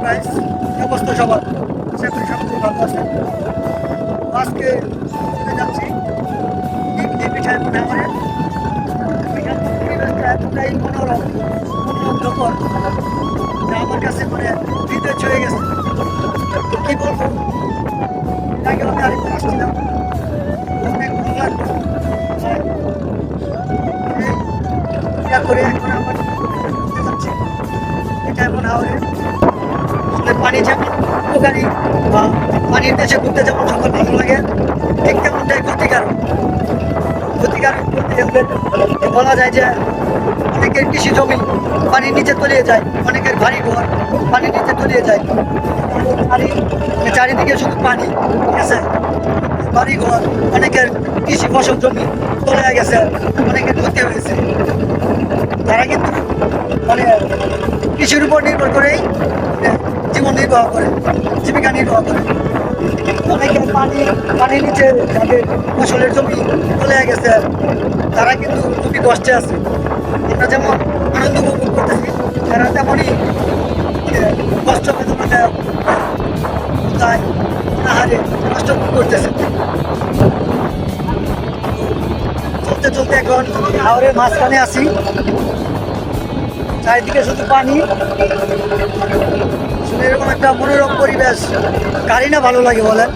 Guys, কি অবস্থা সবার? আশা করি সকলে ভালো আছেন। আজকে চলে যাচ্ছি পিকনিক মনে হয় এখানকার পরিবেশটা এতটাই মনোরম মনোমুগ্ধকর যা আমার কাছে মানে হৃদয় ছুঁয়ে গেছে। তো কি বলবো, আগে আমি আরেকবার আসছিলাম, অনেক ভালো লাগলো। ইয়া করে এখন আমার ঘুরতে যাচ্ছি, এটা এখন হাওড়ে। পানি যেমন উপকারী বা পানির দেশে ঘুরতে যেমন সকল ভালো লাগে, ঠিক তেমনটাই ক্ষতিকারক। ক্ষতিকারক বলতে গেলে বলা যায় যে অনেকের কৃষি জমি পানির নিচে তলিয়ে যায়, অনেকের বাড়ি ঘর পানির নিচে তলিয়ে যায়। চারিদিকে শুধু পানি, ঠিক আছে? বাড়ি ঘর, অনেকের কৃষি ফসল জমি তলিয়ে গেছে, অনেকের ক্ষতি হয়েছে। তারা কিন্তু মানে কৃষির উপর নির্ভর করেই জীবন নির্বাহ করে, জীবিকা নির্বাহ করে। অনেকে পানির নিচে যাদের ফসলের জমি চলে গেছে, তারা কিন্তু খুবই কষ্টে আছে। আমরা যেমন আনন্দ উপভোগ করতেছি, তারা তেমনই কষ্ট বেদনাদায়ক তাই আহারে কষ্ট করতেছে। চলতে চলতে এখন হাওরের মাঝখানে আছি, চারিদিকে শুধু পানি। এরকম একটা মনোরম পরিবেশ কারই না ভালো লাগে বলেন?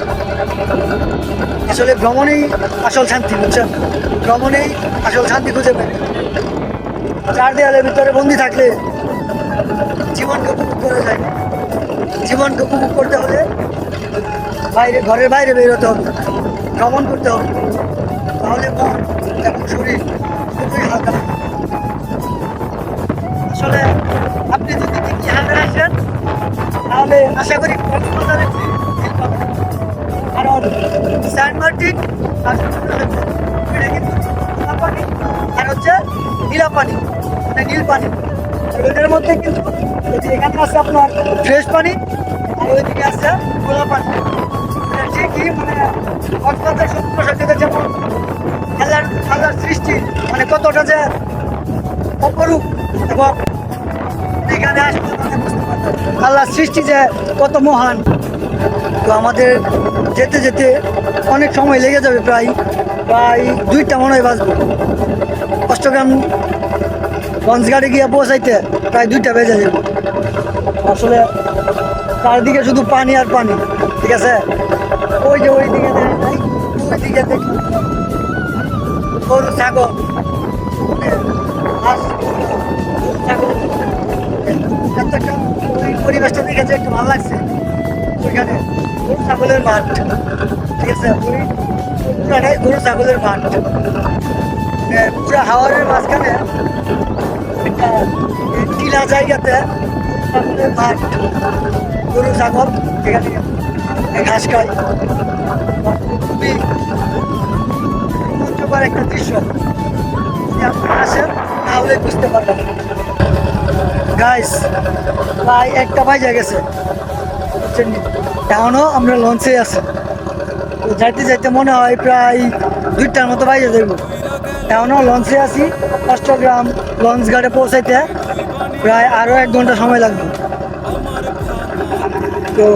আসলে ভ্রমণেই আসল শান্তি, বুঝছেন? ভ্রমণেই আসল শান্তি খুঁজে পাই। চার দেয়ালের ভিতরে বন্দি থাকলে জীবনকে উপভোগ করা যায় না। জীবনকে উপভোগ করতে হলে বাইরে, ঘরের বাইরে বেরোতে হবে, ভ্রমণ করতে হবে, তাহলে মন এবং শরীর খুবই হালকা। আসলে আপনি যদি হাতে আসেন তাহলে আশা করি কক্সবাজারে ফিল পাবেন। কারণ সেন্ট মার্টিন আর এটা কিন্তু সাদা পানি আর হচ্ছে নীলা পানি, মানে নীল পানি। ওইটার মধ্যে কিন্তু এখানে আছে আপনার ফ্রেশ পানি আর ওইদিকে আছে গোলা পানি। ঠিকই মানে কক্সবাজার সমুদ্র সৈকতে যেমন হাজার হাজার সৃষ্টি, মানে কতটা যে অপরূপ, এবং এখানে আসলে বুঝতে পারবেন আল্লাহর সৃষ্টি যে কত মহান। তো আমাদের যেতে যেতে অনেক সময় লেগে যাবে, প্রায় 2টা মনে হয় বাজবে। অষ্টগ্রাম লঞ্চঘাটে গিয়ে পৌঁছাইতে প্রায় 2টা বেজে যাবে। আসলে চারদিকে শুধু পানি আর পানি, ঠিক আছে? ওই যে ওইদিকে ওইদিকে দেখি গরু ছাগল, পরিবেশটা দেখেছে একটু ভালো লাগছে। ওইখানে গরু ছাগলের মাঠ, ঠিক আছে? পুরাটাই গরু ছাগলের মাঠ, পুরা হাওরের মাঝখানে একটা টিলা জায়গাতে ছাগলের মাঠ, গরু ছাগল এখানে ঘাস খায়। খুবই রোমাঞ্চকর একটা দৃশ্য, যদি আপনারা আসেন তাহলে বুঝতে পারবেন। গাইস, প্রায় 1টা বাজে গেছে, বুঝছেন? এখনও আমরা লঞ্চে আছি। তো যাইতে যাইতে মনে হয় প্রায় 2টার মতো বাজে যাইব। এখনও লঞ্চে আছি, অষ্টগ্রাম লঞ্চ ঘাটে পৌঁছাইতে প্রায় আরও 1 ঘন্টা সময় লাগবে। তো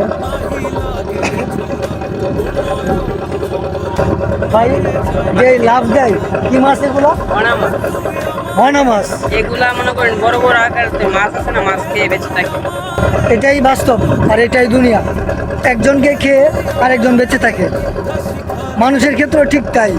ভাই যে লাভ দেয় কি মাছ এগুলো? ময়না মাছ। এগুলা মনে করেন বড় বড় আকার মাছ আছে না, মাছ খেয়ে বেঁচে থাকে। এটাই বাস্তব আর এটাই দুনিয়া। একজনকে খেয়ে আরেকজন বেঁচে থাকে। মানুষের ক্ষেত্রেও ঠিক তাই।